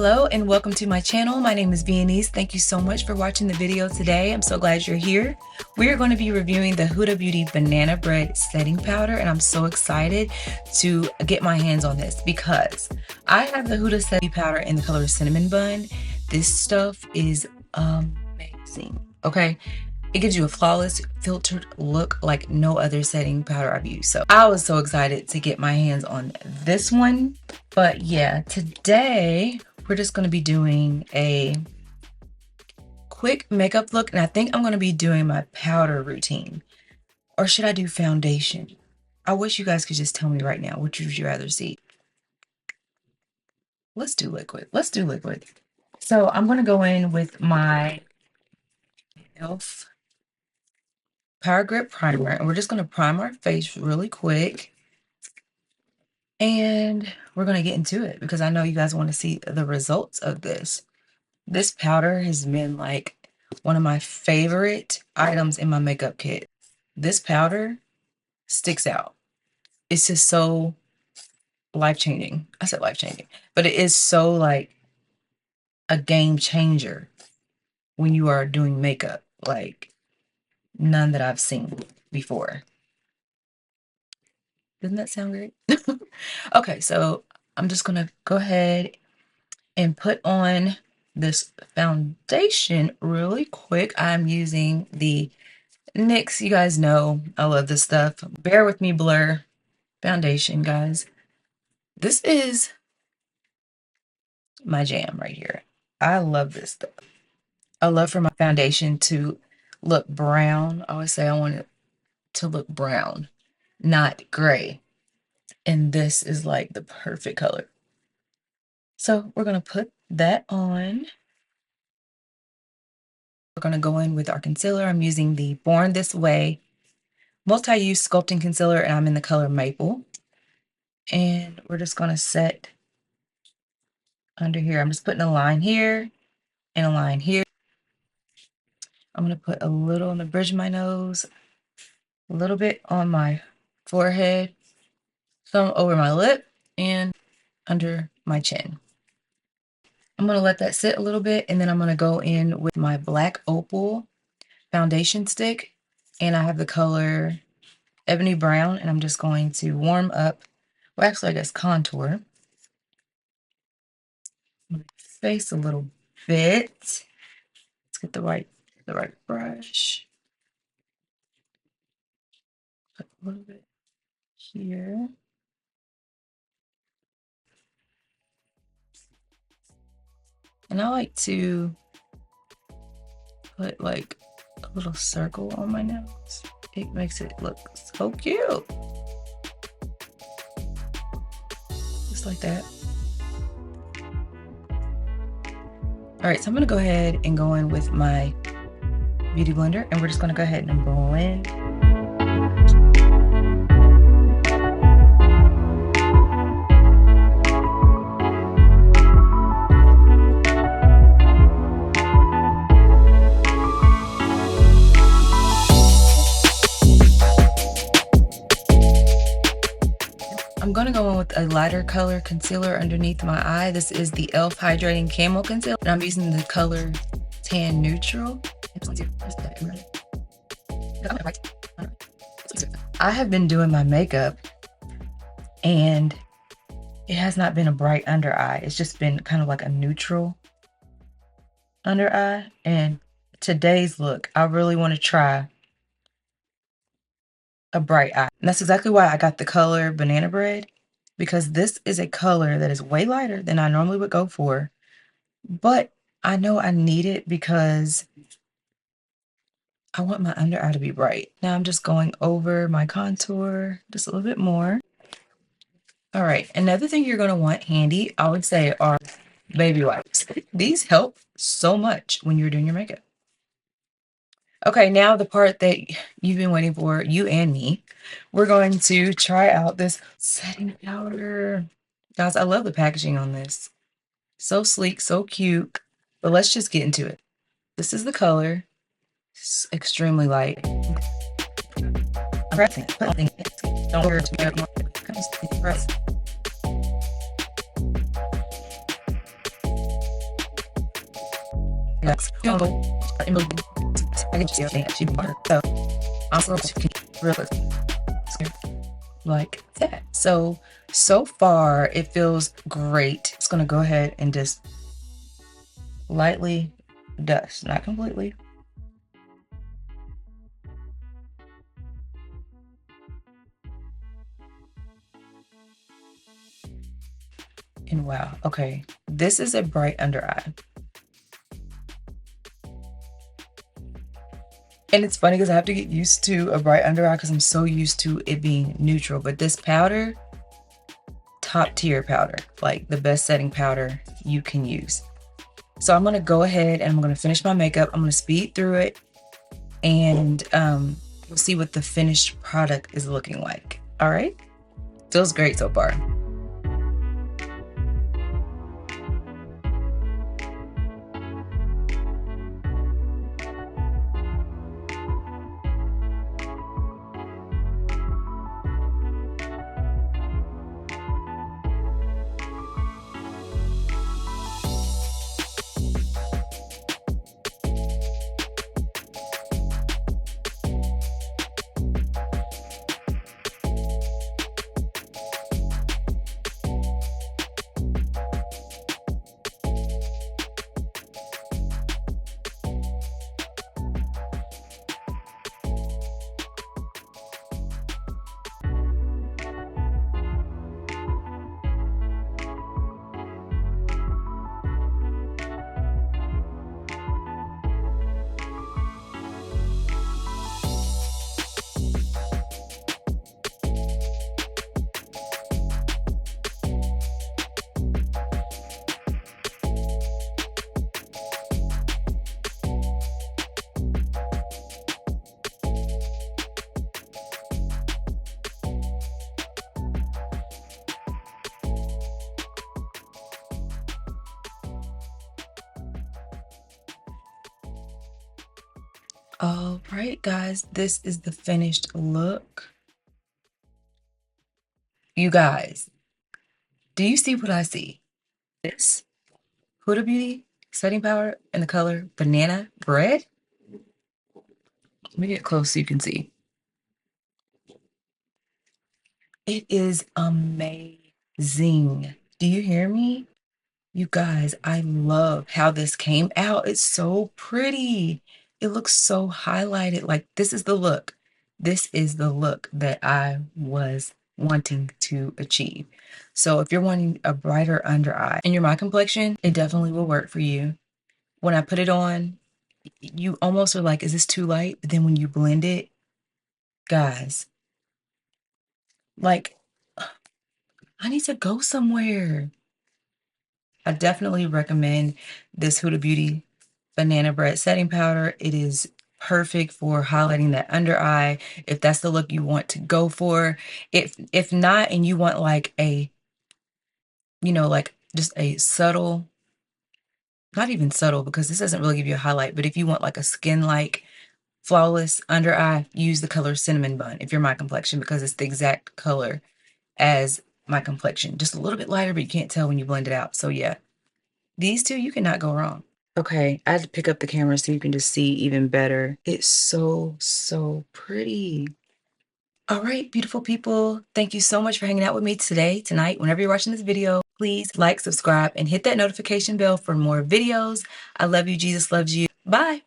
Hello and welcome to my channel. My name is Viennese. Thank you so much for watching the video today. I'm so glad you're here. We are going to be reviewing the Huda Beauty Banana Bread Setting Powder, and I'm so excited to get my hands on this because I have the Huda Setting Powder in the color Cinnamon Bun. This stuff is amazing, okay? It gives you a flawless filtered look like no other setting powder I've used. So I was so excited to get my hands on this one. But yeah, today we're just going to be doing a quick makeup look. And I think I'm going to be doing my powder routine. Or should I do foundation? I wish you guys could just tell me right now, which would you rather see? Let's do liquid. Let's do liquid. So I'm going to go in with my e.l.f. Power Grip Primer, and we're just going to prime our face really quick, and we're going to get into it because I know you guys want to see the results of this. This powder has been like one of my favorite items in my makeup kit. This powder sticks out. It's just so life-changing. I said life-changing, but it is so like a game changer when you are doing makeup, like none that I've seen before. Doesn't that sound great? Okay, so I'm just gonna go ahead and put on this foundation really quick. I'm using the NYX. You guys know I love this stuff. Bear with me, Blur foundation, guys. This is my jam right here. I love this stuff. I love for my foundation to look brown. I always say I want it to look brown, not gray. And this is like the perfect color. So we're going to put that on. We're going to go in with our concealer. I'm using the Born This Way multi-use sculpting concealer, and I'm in the color Maple. And we're just going to set under here. I'm just putting a line here and a line here. I'm going to put a little on the bridge of my nose, a little bit on my forehead, some over my lip, and under my chin. I'm going to let that sit a little bit, and then I'm going to go in with my Black Opal foundation stick, and I have the color Ebony Brown, and I'm just going to warm up, well, actually, I guess contour my face a little bit. Let's get the right brush. Put a little bit here. And I like to put like a little circle on my nose. It makes it look so cute. Just like that. All right, so I'm gonna go ahead and go in with my beauty blender, and we're just gonna go ahead and blend. I'm going to go in with a lighter color concealer underneath my eye. This is the e.l.f. Hydrating Camo Concealer, and I'm using the color Tan Neutral. I have been doing my makeup, and it has not been a bright under eye. It's just been kind of like a neutral under eye. And today's look, I really want to try a bright eye. And that's exactly why I got the color Banana Bread, because this is a color that is way lighter than I normally would go for. But I know I need it because I want my under eye to be bright. Now I'm just going over my contour just a little bit more. All right, another thing you're going to want handy, I would say, are baby wipes. These help so much when you're doing your makeup. Okay, now the part that you've been waiting for, you and me. We're going to try out this setting powder. Guys, I love the packaging on this. So sleek, so cute. But let's just get into it. This is the color. It's extremely light. I'm pressing. Don't worry too much. like that. So far it feels great. It's gonna go ahead and just lightly dust, not completely. And wow, okay, this is a bright under eye. And it's funny because I have to get used to a bright under eye because I'm so used to it being neutral. But this powder, top tier powder, like the best setting powder you can use. So I'm gonna go ahead and I'm gonna finish my makeup. I'm gonna speed through it and we'll see what the finished product is looking like. All right, feels great so far. All right, guys, this is the finished look. You guys, do you see what I see? This Huda Beauty setting powder in the color Banana Bread. Let me get close so you can see. It is amazing. Do you hear me? You guys, I love how this came out. It's so pretty. It looks so highlighted. Like, this is the look. This is the look that I was wanting to achieve. So if you're wanting a brighter under eye and you're my complexion, it definitely will work for you. When I put it on, you almost are like, is this too light? But then when you blend it, guys, like, I need to go somewhere. I definitely recommend this Huda Beauty Banana Bread setting powder. It is perfect for highlighting that under eye if that's the look you want to go for. If not, and you want like a, like just a subtle, not even subtle because this doesn't really give you a highlight, but if you want like a skin-like flawless under eye, use the color Cinnamon Bun if you're my complexion because it's the exact color as my complexion. Just a little bit lighter, but you can't tell when you blend it out. So yeah, these two, you cannot go wrong. Okay, I had to pick up the camera so you can just see even better. It's so, so pretty. All right, beautiful people. Thank you so much for hanging out with me today, tonight, whenever you're watching this video. Please like, subscribe, and hit that notification bell for more videos. I love you. Jesus loves you. Bye.